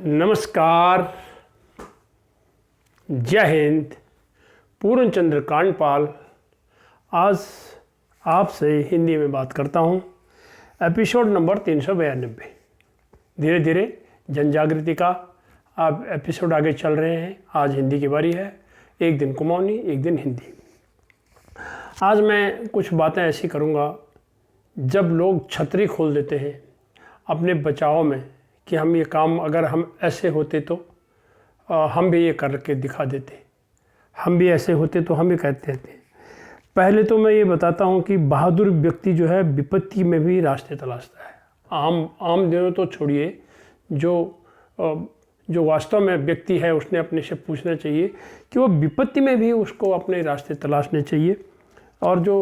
नमस्कार, जय हिंद। पूर्णचंद्र कांडपाल आज आपसे हिंदी में बात करता हूँ। Episode number 392। धीरे धीरे जन जागृति का अब एपिसोड आगे चल रहे हैं। आज हिंदी की बारी है। एक दिन कुमाऊनी, एक दिन हिंदी। आज मैं कुछ बातें ऐसी करूँगा जब लोग छतरी खोल देते हैं अपने बचाव में कि हम ये काम, अगर हम ऐसे होते तो हम भी ये करके दिखा देते, हम भी ऐसे होते तो हम भी कहते थे। पहले तो मैं ये बताता हूँ कि बहादुर व्यक्ति जो है विपत्ति में भी रास्ते तलाशता है। आम दिनों तो छोड़िए, जो वास्तव में व्यक्ति है उसने अपने से पूछना चाहिए कि वो विपत्ति में भी उसको अपने रास्ते तलाशने चाहिए। और जो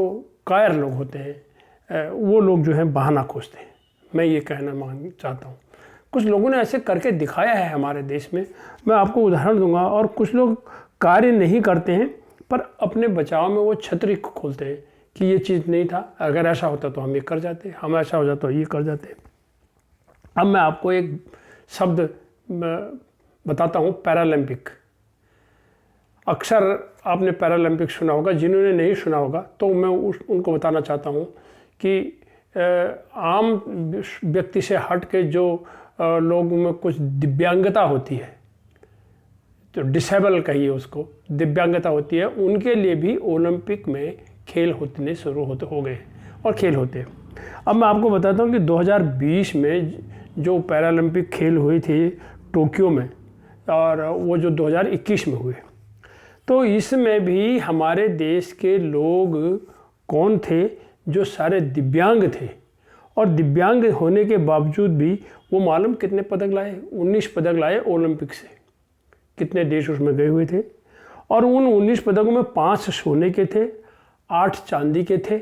कायर लोग होते हैं वो लोग जो हैं बहाना खोजते हैं। मैं ये कहना चाहता हूँ, कुछ लोगों ने ऐसे करके दिखाया है हमारे देश में। मैं आपको उदाहरण दूंगा। और कुछ लोग कार्य नहीं करते हैं पर अपने बचाव में वो छतरी खोलते हैं कि ये चीज़ नहीं था, अगर ऐसा होता तो हम ये कर जाते, हम ऐसा हो जाता तो ये कर जाते। अब मैं आपको एक शब्द बताता हूँ, पैरालंपिक। अक्सर आपने पैरालंपिक सुना होगा, जिन्होंने नहीं सुना होगा तो मैं उनको बताना चाहता हूँ कि आम व्यक्ति से हट के जो लोगों में कुछ दिव्यांगता होती है, तो डिसेबल कहिए उसको, दिव्यांगता होती है, उनके लिए भी ओलंपिक में खेल होने शुरू हो गए और खेल होते हैं। अब मैं आपको बताता हूँ कि 2020 में जो पैरालंपिक खेल हुए थे टोक्यो में, और वो जो 2021 में हुए, तो इसमें भी हमारे देश के लोग कौन थे? जो सारे दिव्यांग थे। और दिव्यांग होने के बावजूद भी वो मालूम कितने पदक लाए? 19 पदक लाए ओलंपिक से। कितने देश उसमें गए हुए थे? और उन 19 पदकों में 5 सोने के थे, 8 चांदी के थे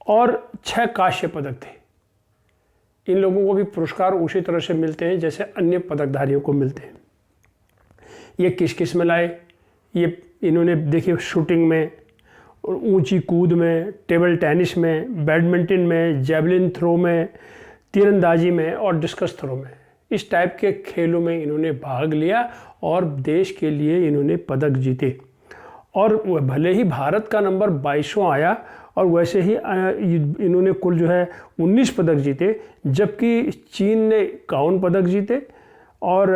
और 6 कांस्य पदक थे। इन लोगों को भी पुरस्कार उसी तरह से मिलते हैं जैसे अन्य पदकधारियों को मिलते हैं। ये किस किस में लाए? ये इन्होंने देखिए, शूटिंग में, ऊंची कूद में, टेबल टेनिस में, बैडमिंटन में, जेवलिन थ्रो में, तीरंदाजी में और डिस्कस थ्रो में, इस टाइप के खेलों में इन्होंने भाग लिया और देश के लिए इन्होंने पदक जीते। और भले ही भारत का नंबर 22वां आया और वैसे ही इन्होंने कुल जो है 19 पदक जीते, जबकि चीन ने 51 पदक जीते और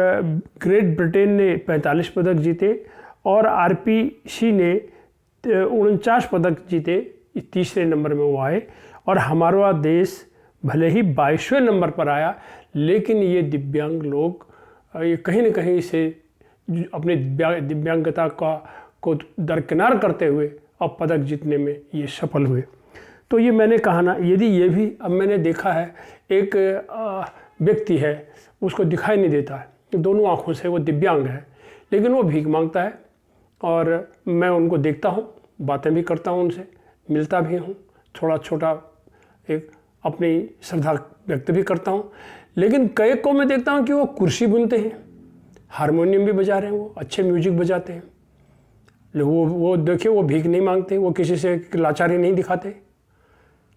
ग्रेट ब्रिटेन ने 45 पदक जीते और आरपीसी ने 49 पदक जीते। तीसरे नंबर में वो आए। और हमारा देश भले ही 22वें नंबर पर आया, लेकिन ये दिव्यांग लोग ये कहीं न कहीं से अपनी दिव्यांगता को दरकिनार करते हुए अब पदक जीतने में ये सफल हुए। तो ये मैंने कहा ना, यदि ये भी, अब मैंने देखा है एक व्यक्ति है, उसको दिखाई नहीं देता है, दोनों आँखों से वो दिव्यांग है, लेकिन वो भीख मांगता है और मैं उनको देखता हूँ, बातें भी करता हूँ उनसे, मिलता भी हूँ, थोड़ा छोटा एक अपनी श्रद्धा व्यक्त भी करता हूँ। लेकिन कई को मैं देखता हूँ कि वो कुर्सी बुनते हैं, हारमोनियम भी बजा रहे हैं, वो अच्छे म्यूजिक बजाते हैं। वो देखिए, वो भीख नहीं मांगते, वो किसी से लाचारी नहीं दिखाते।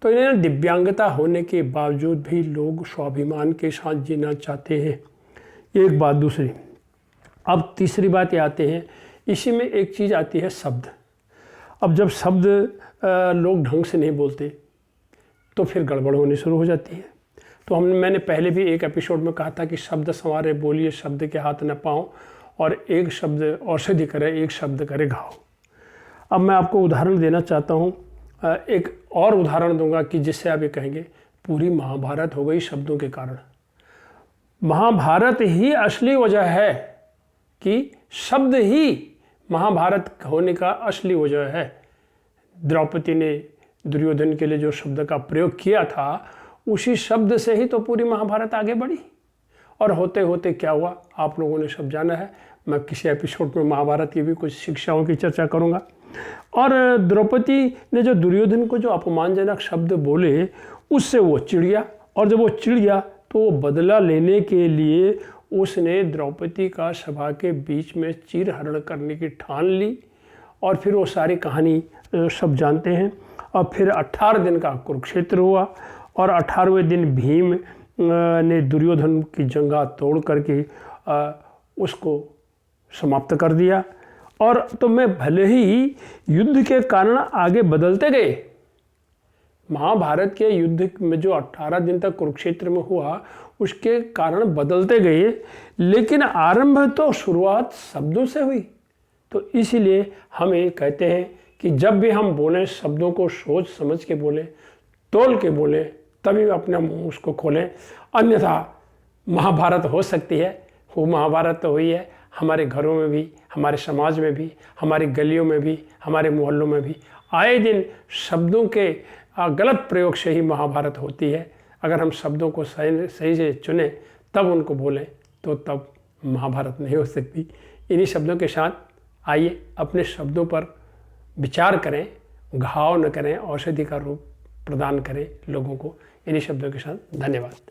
तो इन्हें दिव्यांगता होने के बावजूद भी लोग स्वाभिमान के साथ जीना चाहते हैं। एक बात। दूसरी, अब तीसरी बात ये आते हैं, इसी में एक चीज़ आती है शब्द। अब जब शब्द लोग ढंग से नहीं बोलते तो फिर गड़बड़ होनी शुरू हो जाती है। तो मैंने पहले भी एक एपिसोड में कहा था कि शब्द संवारे बोलिए, शब्द के हाथ न पाओ, और एक शब्द औषधि करे, एक शब्द करे घाव। अब मैं आपको उदाहरण देना चाहता हूँ, एक और उदाहरण दूंगा कि जिससे आप ये कहेंगे पूरी महाभारत हो गई शब्दों के कारण। महाभारत ही असली वजह है कि शब्द ही महाभारत होने का असली वजह है। द्रौपदी ने दुर्योधन के लिए जो शब्द का प्रयोग किया था, उसी शब्द से ही तो पूरी महाभारत आगे बढ़ी। और होते होते क्या हुआ आप लोगों ने सब जाना है। मैं किसी एपिसोड में महाभारत की भी कुछ शिक्षाओं की चर्चा करूंगा। और द्रौपदी ने जो दुर्योधन को जो अपमानजनक शब्द बोले, उससे वो चिढ़ गया। और जब वो चिढ़ गया तो वो बदला लेने के लिए उसने द्रौपदी का सभा के बीच में चीरहरण करने की ठान ली। और फिर वो सारी कहानी सब जानते हैं। और फिर 18 दिन का कुरुक्षेत्र हुआ और 18वें दिन भीम ने दुर्योधन की जंगा तोड़ करके उसको समाप्त कर दिया। और तो मैं भले ही युद्ध के कारण आगे बदलते गए, महाभारत के युद्ध में जो 18 दिन तक कुरुक्षेत्र में हुआ उसके कारण बदलते गए, लेकिन आरंभ तो शुरुआत शब्दों से हुई। तो इसीलिए हम ये कहते हैं कि जब भी हम बोलें शब्दों को सोच समझ के बोलें, तोल के बोलें, तभी अपना मुंह उसको खोलें। अन्यथा महाभारत हो सकती है, वो महाभारत तो हुई है हमारे घरों में भी, हमारे समाज में भी, हमारी गलियों में भी, हमारे मोहल्लों में भी आए दिन शब्दों के गलत प्रयोग से ही महाभारत होती है। अगर हम शब्दों को सही से चुनें तब उनको बोलें तो तब महाभारत नहीं हो सकती। इन्हीं शब्दों के साथ आइए अपने शब्दों पर विचार करें, घाव न करें, औषधि का रूप प्रदान करें लोगों को। इन्हीं शब्दों के साथ धन्यवाद।